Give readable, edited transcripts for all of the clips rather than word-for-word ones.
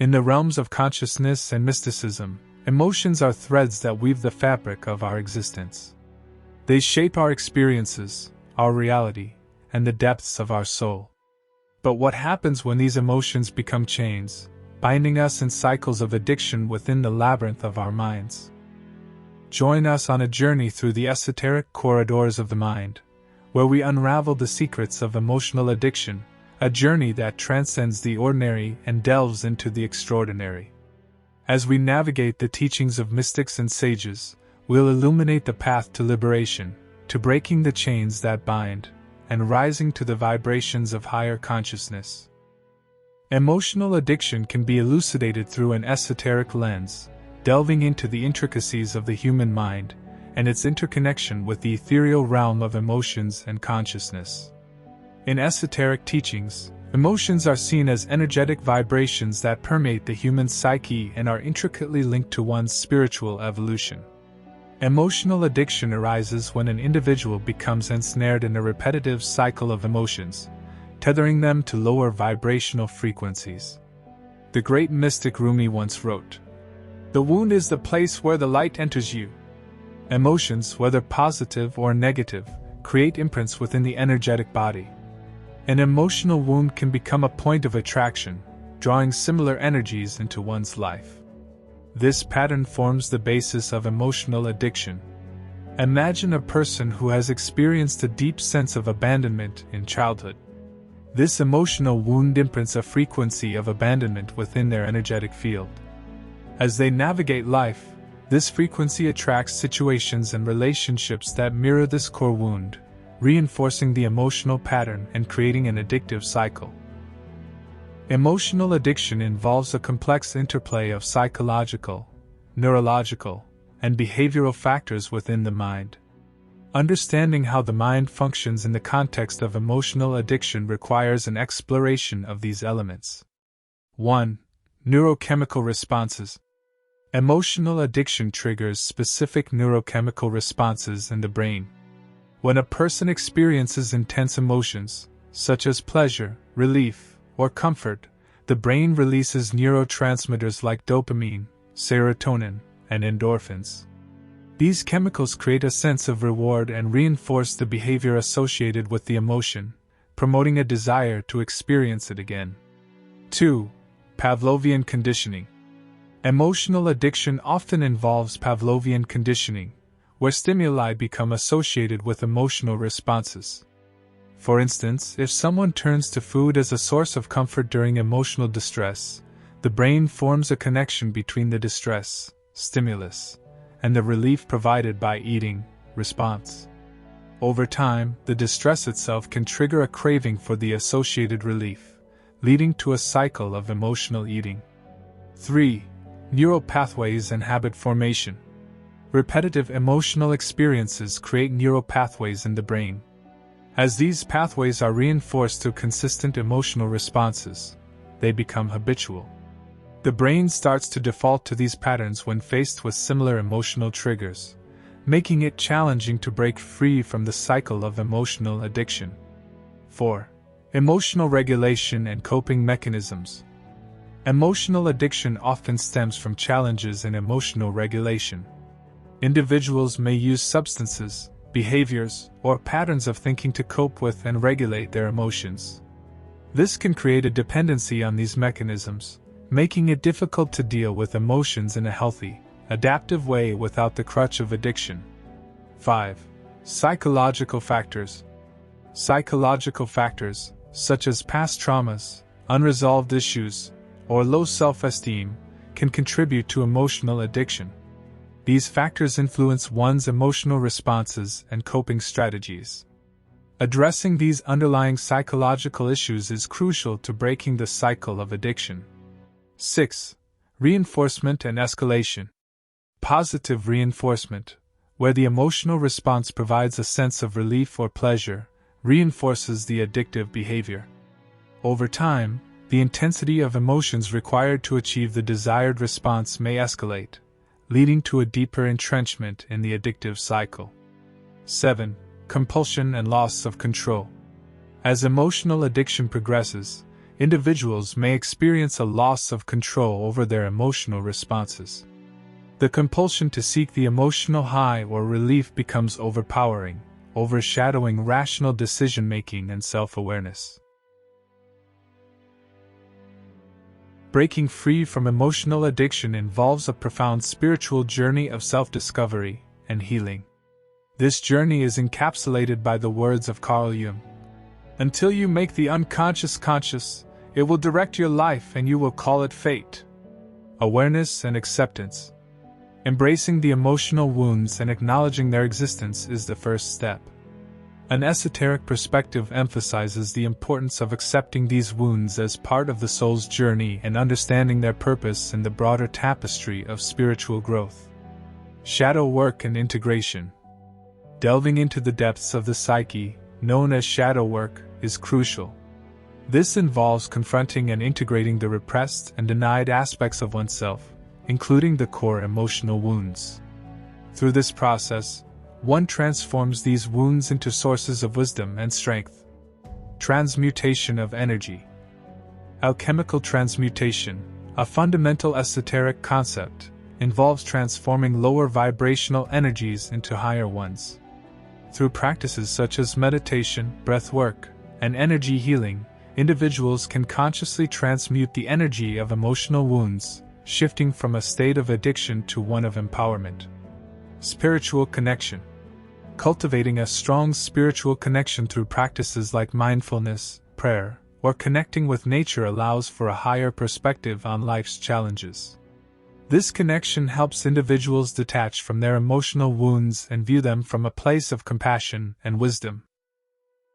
In the realms of consciousness and mysticism, emotions are threads that weave the fabric of our existence. They shape our experiences, our reality, and the depths of our soul. But what happens when these emotions become chains, binding us in cycles of addiction within the labyrinth of our minds? Join us on a journey through the esoteric corridors of the mind, where we unravel the secrets of emotional addiction, a journey that transcends the ordinary and delves into the extraordinary. As we navigate the teachings of mystics and sages, we'll illuminate the path to liberation, to breaking the chains that bind, and rising to the vibrations of higher consciousness. Emotional addiction can be elucidated through an esoteric lens, delving into the intricacies of the human mind and its interconnection with the ethereal realm of emotions and consciousness. In esoteric teachings, emotions are seen as energetic vibrations that permeate the human psyche and are intricately linked to one's spiritual evolution. Emotional addiction arises when an individual becomes ensnared in a repetitive cycle of emotions, tethering them to lower vibrational frequencies. The great mystic Rumi once wrote, "The wound is the place where the light enters you." Emotions, whether positive or negative, create imprints within the energetic body. An emotional wound can become a point of attraction, drawing similar energies into one's life. This pattern forms the basis of emotional addiction. Imagine a person who has experienced a deep sense of abandonment in childhood. This emotional wound imprints a frequency of abandonment within their energetic field. As they navigate life, this frequency attracts situations and relationships that mirror this core wound, reinforcing the emotional pattern and creating an addictive cycle. Emotional addiction involves a complex interplay of psychological, neurological, and behavioral factors within the mind. Understanding how the mind functions in the context of emotional addiction requires an exploration of these elements. 1. Neurochemical responses. Emotional addiction triggers specific neurochemical responses in the brain. When a person experiences intense emotions, such as pleasure, relief, or comfort, the brain releases neurotransmitters like dopamine, serotonin, and endorphins. These chemicals create a sense of reward and reinforce the behavior associated with the emotion, promoting a desire to experience it again. 2. Pavlovian conditioning. Emotional addiction often involves Pavlovian conditioning, where stimuli become associated with emotional responses. For instance, if someone turns to food as a source of comfort during emotional distress, the brain forms a connection between the distress, stimulus, and the relief provided by eating, response. Over time, the distress itself can trigger a craving for the associated relief, leading to a cycle of emotional eating. 3. Neural pathways and habit formation. Repetitive emotional experiences create neural pathways in the brain. As these pathways are reinforced through consistent emotional responses, they become habitual. The brain starts to default to these patterns when faced with similar emotional triggers, making it challenging to break free from the cycle of emotional addiction. 4. Emotional regulation and coping mechanisms. Emotional addiction often stems from challenges in emotional regulation. Individuals may use substances, behaviors, or patterns of thinking to cope with and regulate their emotions. This can create a dependency on these mechanisms, making it difficult to deal with emotions in a healthy, adaptive way without the crutch of addiction. 5. Psychological factors. Psychological factors, such as past traumas, unresolved issues, or low self-esteem, can contribute to emotional addiction. These factors influence one's emotional responses and coping strategies. Addressing these underlying psychological issues is crucial to breaking the cycle of addiction. 6. Reinforcement and escalation. Positive reinforcement, where the emotional response provides a sense of relief or pleasure, reinforces the addictive behavior. Over time, the intensity of emotions required to achieve the desired response may escalate, leading to a deeper entrenchment in the addictive cycle. 7. Compulsion and loss of control. As emotional addiction progresses, individuals may experience a loss of control over their emotional responses. The compulsion to seek the emotional high or relief becomes overpowering, overshadowing rational decision-making and self-awareness. Breaking free from emotional addiction involves a profound spiritual journey of self-discovery and healing. This journey is encapsulated by the words of Carl Jung. Until you make the unconscious conscious, it will direct your life and you will call it fate. Awareness and acceptance. Embracing the emotional wounds and acknowledging their existence is the first step. An esoteric perspective emphasizes the importance of accepting these wounds as part of the soul's journey and understanding their purpose in the broader tapestry of spiritual growth. Shadow work and integration. Delving into the depths of the psyche, known as shadow work, is crucial. This involves confronting and integrating the repressed and denied aspects of oneself, including the core emotional wounds. Through this process, one transforms these wounds into sources of wisdom and strength. Transmutation of energy. Alchemical transmutation, a fundamental esoteric concept, involves transforming lower vibrational energies into higher ones. Through practices such as meditation, breath work, and energy healing, individuals can consciously transmute the energy of emotional wounds, shifting from a state of addiction to one of empowerment. Spiritual connection. Cultivating a strong spiritual connection through practices like mindfulness, prayer, or connecting with nature allows for a higher perspective on life's challenges. This connection helps individuals detach from their emotional wounds and view them from a place of compassion and wisdom.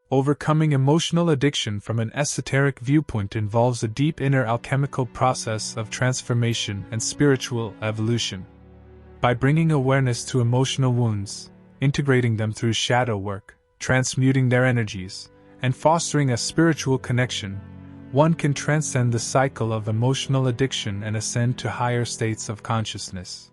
Overcoming emotional addiction from an esoteric viewpoint involves a deep inner alchemical process of transformation and spiritual evolution. By bringing awareness to emotional wounds, integrating them through shadow work, transmuting their energies, and fostering a spiritual connection, one can transcend the cycle of emotional addiction and ascend to higher states of consciousness.